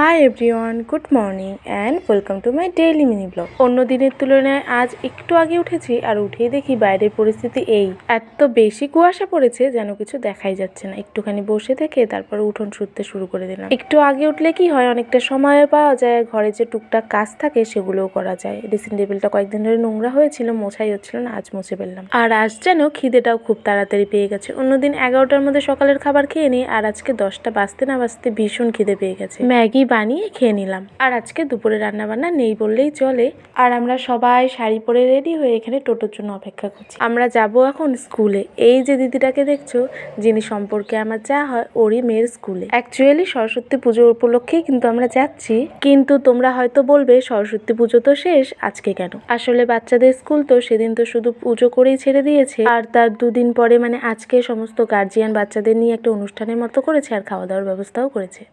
Hi everyone, good morning and welcome to my daily mini blog. অন্য দিনের তুলনায় আজ একটু আগে উঠেছি আর উঠেই দেখি বাইরের পরিস্থিতি এত বেশি কুয়াশা পড়েছে যেন কিছু দেখাই যাচ্ছে না। একটুখানি বসে থেকে তারপর উঠোন শুতে শুরু করে দিলাম। একটু আগে উঠলে কি হয়, অনেকটা সময় পাওয়া যায়, ঘরে যে টুকটাক কাজ থাকে সেগুলোও করা যায়। ড্রেসিং টেবিলটা কয়েকদিন ধরে নোংরা হয়েছিল, মোছাই হচ্ছিল না, আজ মুছে ফেললাম। আর আজ যেন খিদেটাও খুব তাড়াতাড়ি পেয়ে গেছে। অন্যদিন 11টার মধ্যে সকালের খাবার খেয়ে নিই, আর আজকে 10টা বাজতে না বাজতে ভীষণ খিদে পেয়ে গেছে। ম্যাগি বানিয়ে খেয়ে নিলাম। আর আজকে দুপুরে রান্না বান্না নেই বললেই চলে। আর আমরা সবাই শাড়ি পরে রেডি হয়ে এখানে টোটোর জন্য অপেক্ষা করছি। আমরা যাব এখন স্কুলে। এই যে দিদিটাকে দেখছো, যিনি সম্পর্কে আমার যা হয়, ওরই মেয়ের স্কুলে। অ্যাকচুয়ালি সরস্বতী পুজো উপলক্ষেই কিন্তু আমরা যাচ্ছি। কিন্তু তোমরা হয়তো বলবে সরস্বতী পুজো তো শেষ, আজকে কেন? আসলে বাচ্চাদের স্কুল তো সেদিন তো শুধু পুজো করেই ছেড়ে দিয়েছে, আর তার দুদিন পরে মানে আজকে সমস্ত গার্জিয়ান বাচ্চাদের নিয়ে একটা অনুষ্ঠানের মতো করেছে আর খাওয়া দাওয়ার ব্যবস্থাও করেছে।